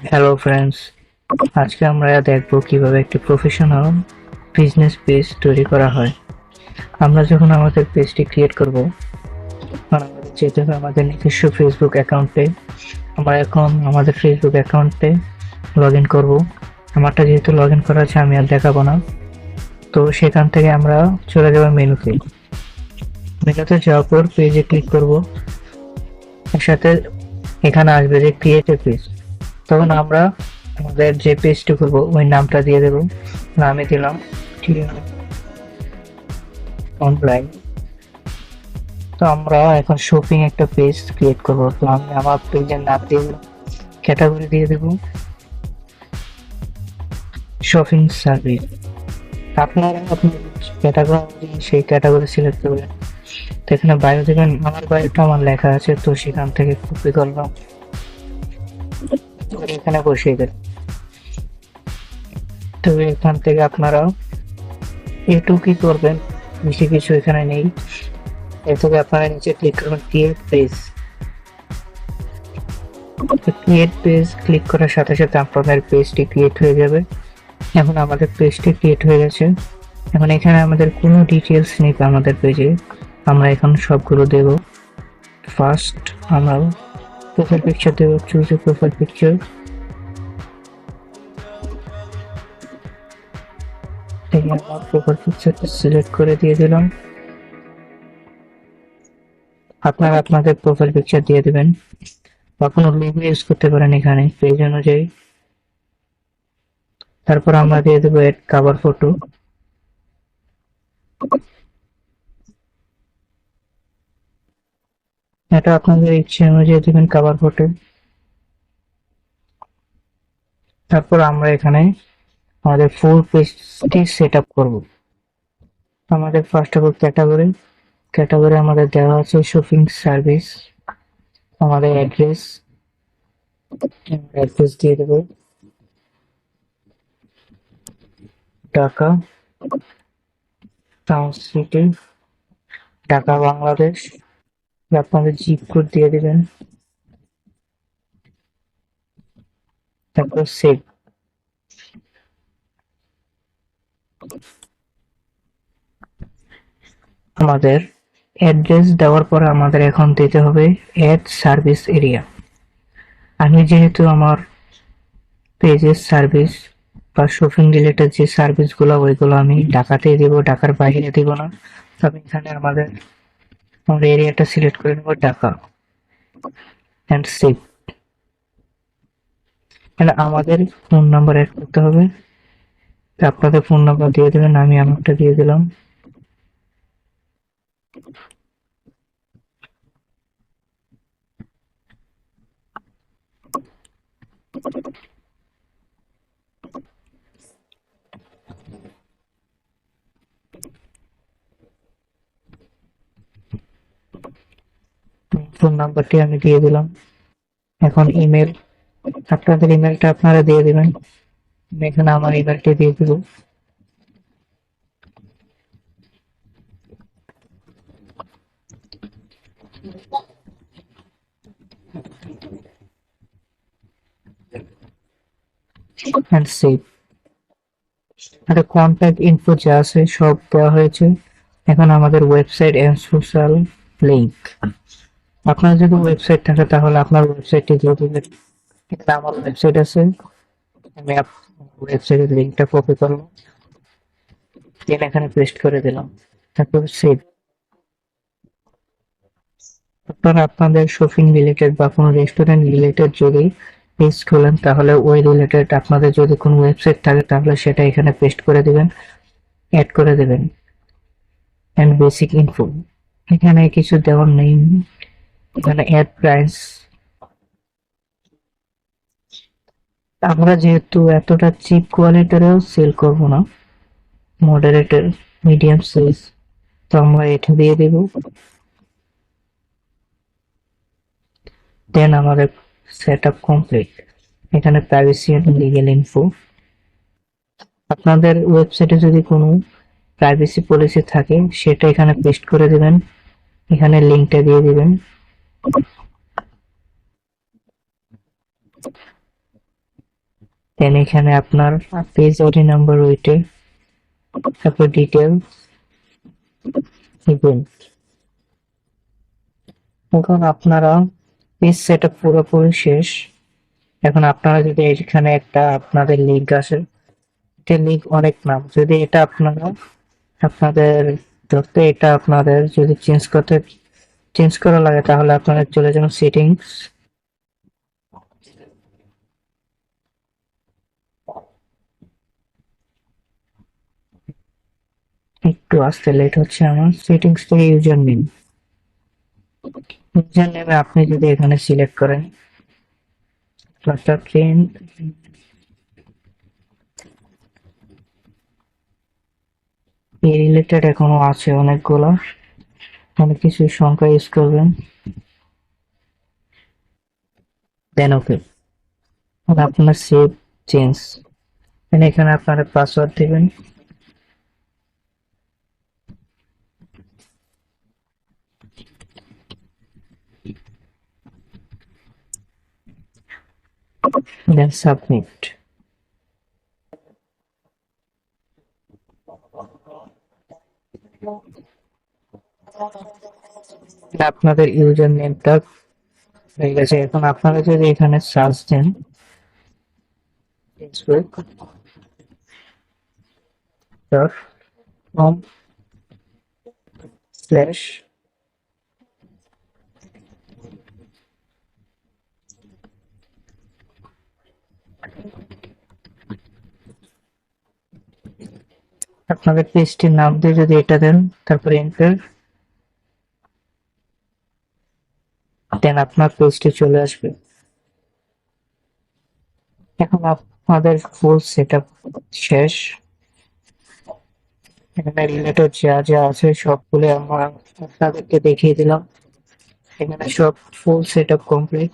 Hello friends, আজকে আমরা দেখব কিভাবে একটি প্রফেশনাল বিজনেস পেজ তৈরি করা হয়। আমরা যখন আমাদের পেজটি ক্রিয়েট করব, তখন আমাদের যেতে হবে আমাদের নিজস্ব ফেসবুক অ্যাকাউন্টে। আমরা এখন আমাদের ফেসবুক অ্যাকাউন্টে লগ ইন করবো। আমারটা যেহেতু লগ ইন করা আছে, আমি আর দেখাবো না। তো সেখান থেকে আমরা চলে যাবো মেনুতে। মেনুতে যাওয়ার পর পেজে ক্লিক করব। এর সাথে এখানে আসবে যে ক্রিয়েট এ পেজ। তখন আমরা আমাদের যে পেজটি করবো ওই নামটা দিয়ে দেবো। নামে দিলাম অনলাইন। তো আমরা এখন শপিং একটা পেজ ক্রিয়েট করবো। তো আমি আমার পেজের নাম দিয়ে দিলাম, ক্যাটাগরি দিয়ে দেবো শপিং সার্ভিস। আপনারা আপনার ক্যাটাগরি সেই ক্যাটাগরি সিলেক্ট করবেন। তো এখানে বায়ো দেবেন, আমার বায়োটা আমার লেখা আছে, তো সেখান থেকে কপি করলাম, এখানে বসিয়ে দেবেন। তো এখান থেকে আপনারা এটুকুই করবেন, বেশি কিছু এখানে নেই। এর থেকে আপনারা নিচে ক্লিক করবেন create page. Create page click করার সাথে সাথে আপনাদের পেজটি ক্রিয়েট হয়ে যাবে। এখন আমাদের পেজটি ক্রিয়েট হয়ে গেছে। এখন এখানে আমাদের কোনো ডিটেলস নেই আমাদের পেজে, আমরা এখন সবগুলো দেব। ফার্স্ট আমরা প্রোফাইল পিকচার দেব, চুজ এ প্রোফাইল পিকচার। থেকে আমার প্রোফাইল পিকচারটা সিলেক্ট করে দিয়ে দিলাম। আপনারা আপনাদের প্রোফাইল পিকচার দিয়ে দেবেন বা কোনো লোগো ইউজ করতে পারেন এখানে পেজ অনুযায়ী। তারপর আমরা দিয়ে দেবো এড কভার ফটো। এটা আপনাদের ইচ্ছে অনুযায়ী দিবেন কভার ফটো। তারপর আমরা এখানে আমাদের ফুল পেজটি সেট আপ করবো। আমাদের ফার্স্ট অফ অল ক্যাটাগরি আমাদের দেওয়া আছে শপিং সার্ভিস। আমাদের অ্যাড্রেস দিয়ে দেবো ঢাকা টাউন সিটি, ঢাকা বাংলাদেশ। আপনাদের জিপ কোড দিয়ে দিবেন, তারপর সেভ। আমাদের অ্যাড্রেস দেওয়ার পরে আমাদের এখন দিতে হবে অ্যাড সার্ভিস এরিয়া। আমি যেহেতু আমার পেজের সার্ভিস বা শপিং রিলেটেড যে সার্ভিসগুলো ওইগুলো আমি ঢাকাতেই দিব, ঢাকার বাইরে দিব না। তবে এখানে আমাদের এরিয়াটা সিলেক্ট করে নেব ঢাকা অ্যান্ড সেভ। তাহলে আমাদের ফোন নাম্বার অ্যাড করতে হবে। আপনাদের ফোন নাম্বার দিয়ে দেবেন, আমি আমারটা দিয়ে দিলাম। ফোন নাম্বারটি আমি দিয়ে দিলাম। এখন ইমেল, আপনাদের ইমেলটা আপনারা দিয়ে দিবেন। আমি এখানে আমার ইমেলটি দিয়ে দিব। And save. আর কন্ট্যাক্ট ইনফো যা আছে সব দেওয়া হয়েছে। এখন আমাদের ওয়েবসাইট এন্ড সোশ্যাল লিংক। আপনার যদি ওয়েবসাইট থাকে তাহলে আপনার ওয়েবসাইটটি দিয়ে দেবেন। এখানে আমার ওয়েবসাইট আছে, আমি ওয়েবসাইটের লিঙ্কটা কপি করলাম, দেন এখানে পেস্ট করে দিলাম, তারপর সেভ। আপনারা আপনাদের শপিং রিলেটেড বা কোনো রেস্টুরেন্ট রিলেটেড যদি পেজ খোলেন তাহলে ওই রিলেটেড আপনাদের যদি কোনো ওয়েবসাইট থাকে তাহলে সেটা এখানে পেস্ট করে দিবেন, অ্যাড করে দেবেন। এন্ড বেসিক ইনফো, এখানে কিছু দেওয়ার নেই। এখানে অ্যাড প্রাইস, আমরা যেহেতু এতটা চিপ কোয়ালিটিরও সেল করব না, মডারেটের মিডিয়াম সাইজ, তো আমরা এটা দিয়ে দেব। দেন আমাদের সেট আপ কমপ্লিট। এখানে প্রাইভেসি এন্ড লিগ্যাল ইনফো, আপনাদের ওয়েবসাইটে যদি কোনো প্রাইভেসি পলিসি থাকে সেটা এখানে পেস্ট করে দিবেন, এখানে লিঙ্কটা দিয়ে দিবেন। দেন এখানে আপনার পেজ আইডি নাম্বার ওইটে, তারপর ডিটেলস, ইভেন্ট। এখন আপনারা পেজ সেটআপ পুরোপুরি শেষ। এখন আপনারা যদি এখানে একটা আপনাদের লিঙ্ক আসে, এটা লিঙ্ক অনেক নাম, যদি এটা আপনারা আপনাদের ধরতে এটা আপনাদের যদি চেঞ্জ করা লাগে, তাহলে আপনারা চলে যাবেন সেটিংস, একটু আসতে লেট হচ্ছে আমার, সেটিংস থেকে ইউজার নেমে আপনি যদি এখানে সিলেক্ট করেন ক্লাস্টার ট্রেন্ড, এই রিলেটেড এখনো আছে অনেকগুলো, অনেক কিছু সংখ্যা ইউজ করবেন, দেন ওকে। আপনার সেভ চেঞ্জ, এখানে আপনারা পাসওয়ার্ড দিবেন, দেন সাবমিট। আপনাদের ইউজার নেমটা হয়ে গেছে। এখন আপনারা যদি এখানে সার্চ দেন ফেসবুক ডট কম স্ল্যাশ আপনাদের পেজটির নাম দিয়ে যদি এটা দেন, তারপরে এন্টার, দেন আপনার পেজটি চলে আসবে। এখন আপনাদের ফুল সেটআপ শেষ। এখানে রিলেটেড যা যা আছে সবগুলো আমরা আপনাদেরকে দেখিয়ে দিলাম। এখানে সব ফুল সেটআপ কমপ্লিট।